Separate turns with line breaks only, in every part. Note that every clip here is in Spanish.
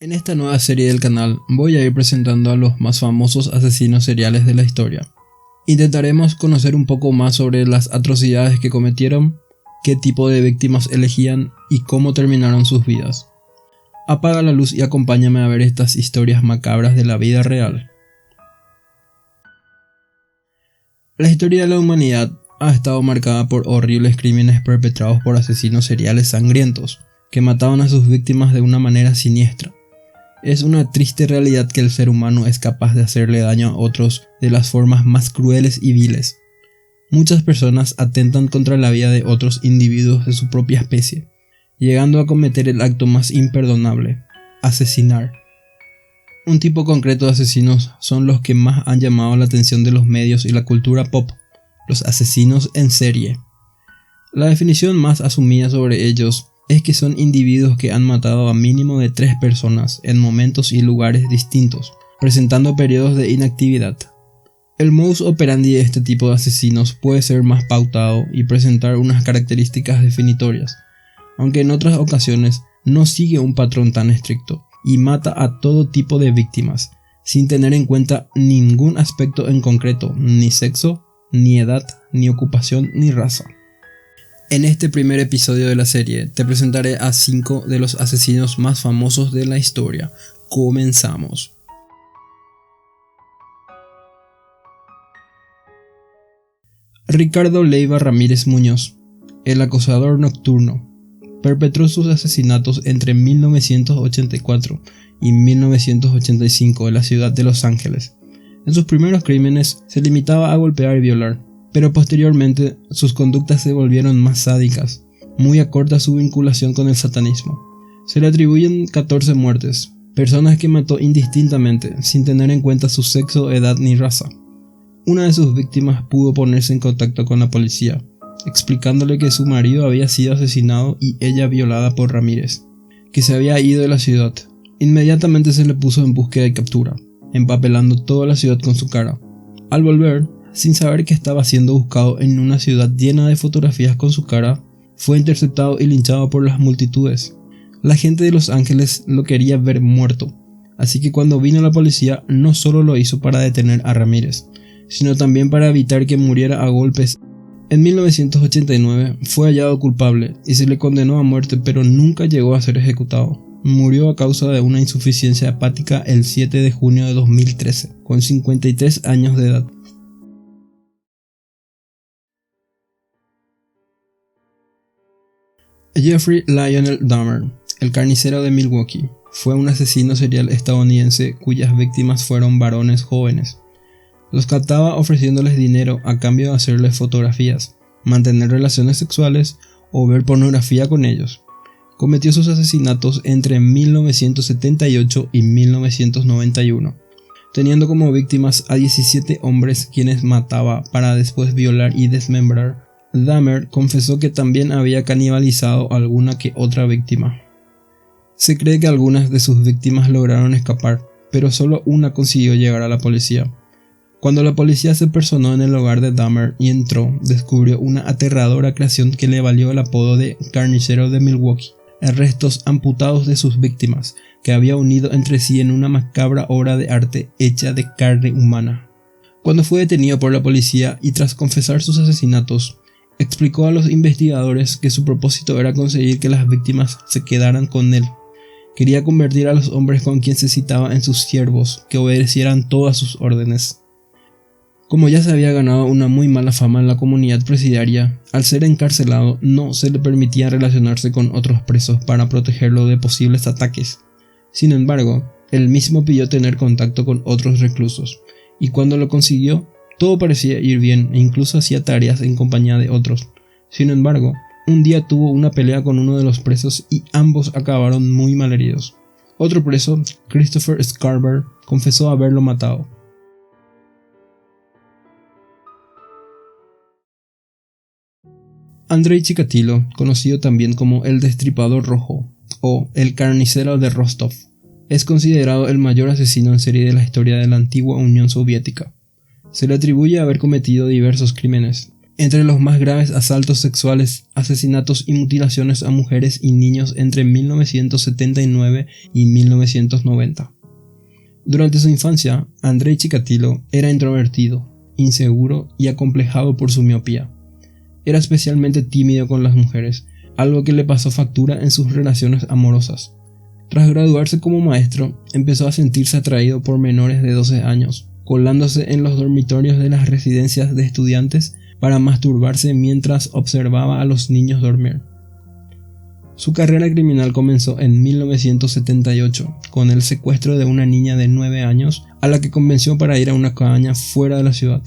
En esta nueva serie del canal voy a ir presentando a los más famosos asesinos seriales de la historia. Intentaremos conocer un poco más sobre las atrocidades que cometieron, qué tipo de víctimas elegían y cómo terminaron sus vidas. Apaga la luz y acompáñame a ver estas historias macabras de la vida real. La historia de la humanidad ha estado marcada por horribles crímenes perpetrados por asesinos seriales sangrientos, que mataban a sus víctimas de una manera siniestra. Es una triste realidad que el ser humano es capaz de hacerle daño a otros de las formas más crueles y viles. Muchas personas atentan contra la vida de otros individuos de su propia especie, llegando a cometer el acto más imperdonable: asesinar. Un tipo concreto de asesinos son los que más han llamado la atención de los medios y la cultura pop: los asesinos en serie. La definición más asumida sobre ellos es que son individuos que han matado a mínimo de 3 personas en momentos y lugares distintos, presentando periodos de inactividad. El modus operandi de este tipo de asesinos puede ser más pautado y presentar unas características definitorias, aunque en otras ocasiones no sigue un patrón tan estricto y mata a todo tipo de víctimas, sin tener en cuenta ningún aspecto en concreto, ni sexo, ni edad, ni ocupación, ni raza. En este primer episodio de la serie te presentaré a 5 de los asesinos más famosos de la historia. Comenzamos. Ricardo Leiva Ramírez Muñoz, el acosador nocturno, perpetró sus asesinatos entre 1984 y 1985 en la ciudad de Los Ángeles. En sus primeros crímenes se limitaba a golpear y violar, pero posteriormente sus conductas se volvieron más sádicas, muy acorde a su vinculación con el satanismo. Se le atribuyen 14 muertes, personas que mató indistintamente, sin tener en cuenta su sexo, edad ni raza. Una de sus víctimas pudo ponerse en contacto con la policía, explicándole que su marido había sido asesinado y ella violada por Ramírez, que se había ido de la ciudad. Inmediatamente se le puso en búsqueda y captura, empapelando toda la ciudad con su cara. Al volver, sin saber que estaba siendo buscado en una ciudad llena de fotografías con su cara, fue interceptado y linchado por las multitudes. La gente de Los Ángeles lo quería ver muerto, así que cuando vino la policía no solo lo hizo para detener a Ramírez, sino también para evitar que muriera a golpes. En 1989 fue hallado culpable y se le condenó a muerte, pero nunca llegó a ser ejecutado. Murió a causa de una insuficiencia hepática el 7 de junio de 2013, con 53 años de edad. Jeffrey Lionel Dahmer, el carnicero de Milwaukee, fue un asesino serial estadounidense cuyas víctimas fueron varones jóvenes. Los captaba ofreciéndoles dinero a cambio de hacerles fotografías, mantener relaciones sexuales o ver pornografía con ellos. Cometió sus asesinatos entre 1978 y 1991, teniendo como víctimas a 17 hombres quienes mataba para después violar y desmembrar. Dahmer confesó que también había canibalizado a alguna que otra víctima. Se cree que algunas de sus víctimas lograron escapar, pero solo una consiguió llegar a la policía. Cuando la policía se personó en el hogar de Dahmer y entró, descubrió una aterradora creación que le valió el apodo de carnicero de Milwaukee: restos amputados de sus víctimas, que había unido entre sí en una macabra obra de arte hecha de carne humana. Cuando fue detenido por la policía y tras confesar sus asesinatos, explicó a los investigadores que su propósito era conseguir que las víctimas se quedaran con él. Quería convertir a los hombres con quien se citaba en sus siervos, que obedecieran todas sus órdenes. Como ya se había ganado una muy mala fama en la comunidad presidiaria, al ser encarcelado no se le permitía relacionarse con otros presos para protegerlo de posibles ataques. Sin embargo, él mismo pidió tener contacto con otros reclusos, y cuando lo consiguió, todo parecía ir bien e incluso hacía tareas en compañía de otros. Sin embargo, un día tuvo una pelea con uno de los presos y ambos acabaron muy malheridos. Otro preso, Christopher Scarver, confesó haberlo matado. Andrei Chikatilo, conocido también como el Destripador Rojo o el Carnicero de Rostov, es considerado el mayor asesino en serie de la historia de la antigua Unión Soviética. Se le atribuye haber cometido diversos crímenes, Entre los más graves asaltos sexuales, asesinatos y mutilaciones a mujeres y niños entre 1979 y 1990. Durante su infancia, Andrei Chikatilo era introvertido, inseguro y acomplejado por su miopía. Era especialmente tímido con las mujeres, algo que le pasó factura en sus relaciones amorosas. Tras graduarse como maestro, empezó a sentirse atraído por menores de 12 años, colándose en los dormitorios de las residencias de estudiantes para masturbarse mientras observaba a los niños dormir. Su carrera criminal comenzó en 1978 con el secuestro de una niña de 9 años a la que convenció para ir a una cabaña fuera de la ciudad.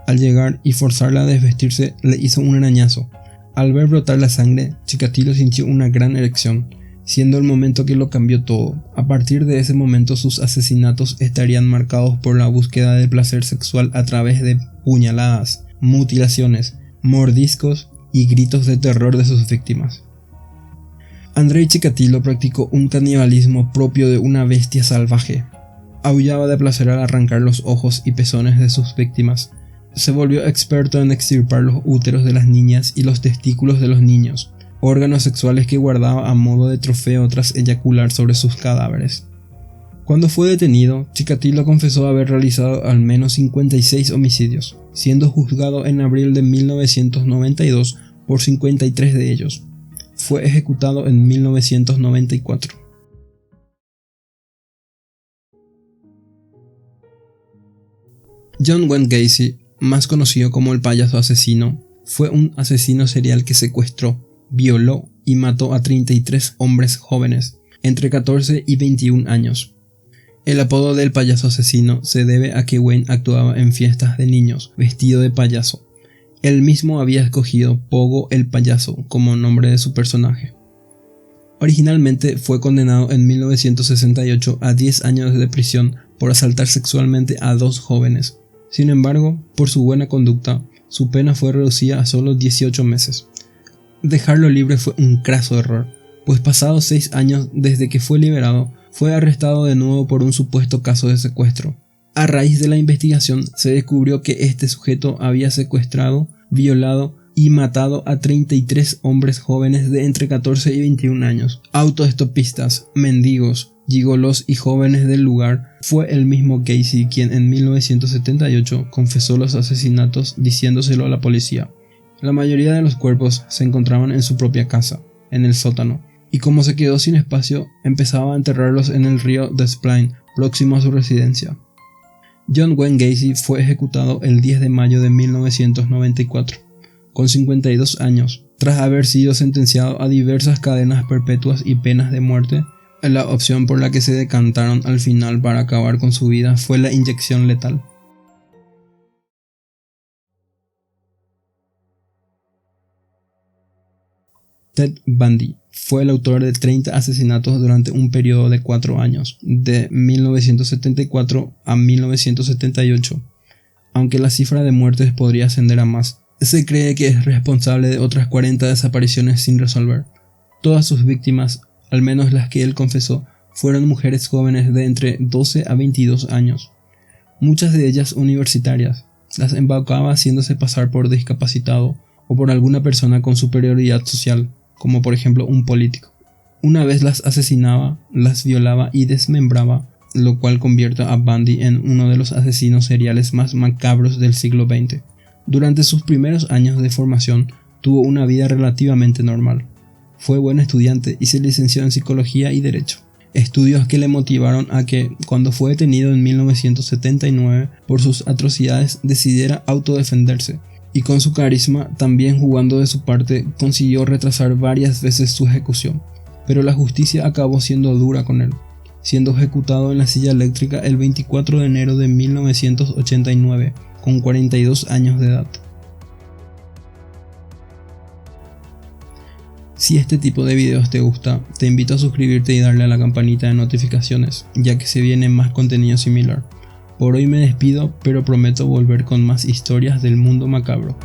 Al llegar y forzarla a desvestirse, le hizo un arañazo. Al ver brotar la sangre, Chikatilo sintió una gran erección, siendo el momento que lo cambió todo. A partir de ese momento, sus asesinatos estarían marcados por la búsqueda del placer sexual a través de puñaladas, mutilaciones, mordiscos y gritos de terror de sus víctimas. Andrei Chikatilo practicó un canibalismo propio de una bestia salvaje. Aullaba de placer al arrancar los ojos y pezones de sus víctimas. Se volvió experto en extirpar los úteros de las niñas y los testículos de los niños, órganos sexuales que guardaba a modo de trofeo tras eyacular sobre sus cadáveres. Cuando fue detenido, Chikatilo confesó haber realizado al menos 56 homicidios, siendo juzgado en abril de 1992 por 53 de ellos. Fue ejecutado en 1994. John Wayne Gacy, más conocido como el payaso asesino, fue un asesino serial que secuestró, violó y mató a 33 hombres jóvenes, entre 14 y 21 años. El apodo del payaso asesino se debe a que Wayne actuaba en fiestas de niños, vestido de payaso. Él mismo había escogido Pogo el payaso como nombre de su personaje. Originalmente fue condenado en 1968 a 10 años de prisión por asaltar sexualmente a 2 jóvenes. Sin embargo, por su buena conducta, su pena fue reducida a solo 18 meses. Dejarlo libre fue un craso error, pues pasados 6 años desde que fue liberado, fue arrestado de nuevo por un supuesto caso de secuestro. A raíz de la investigación se descubrió que este sujeto había secuestrado, violado y matado a 33 hombres jóvenes de entre 14 y 21 años. Autoestopistas, mendigos, gigolos y jóvenes del lugar. Fue el mismo Gacy quien en 1978 confesó los asesinatos diciéndoselo a la policía. La mayoría de los cuerpos se encontraban en su propia casa, en el sótano, y como se quedó sin espacio, empezaba a enterrarlos en el río Des Plaines, próximo a su residencia. John Wayne Gacy fue ejecutado el 10 de mayo de 1994, con 52 años, tras haber sido sentenciado a diversas cadenas perpetuas y penas de muerte. La opción por la que se decantaron al final para acabar con su vida fue la inyección letal. Ted Bundy fue el autor de 30 asesinatos durante un periodo de 4 años, de 1974 a 1978. Aunque la cifra de muertes podría ascender a más, se cree que es responsable de otras 40 desapariciones sin resolver. Todas sus víctimas, al menos las que él confesó, fueron mujeres jóvenes de entre 12 a 22 años. Muchas de ellas universitarias. Las embaucaba haciéndose pasar por discapacitado o por alguna persona con superioridad social, como por ejemplo un político. Una vez las asesinaba, las violaba y desmembraba, lo cual convierte a Bundy en uno de los asesinos seriales más macabros del siglo XX. Durante sus primeros años de formación, tuvo una vida relativamente normal. Fue buen estudiante y se licenció en Psicología y Derecho, estudios que le motivaron a que, cuando fue detenido en 1979 por sus atrocidades, decidiera autodefenderse. Y con su carisma, también jugando de su parte, consiguió retrasar varias veces su ejecución, pero la justicia acabó siendo dura con él, siendo ejecutado en la silla eléctrica el 24 de enero de 1989, con 42 años de edad. Si este tipo de videos te gusta, te invito a suscribirte y darle a la campanita de notificaciones, ya que se viene más contenido similar. Por hoy me despido, pero prometo volver con más historias del mundo macabro.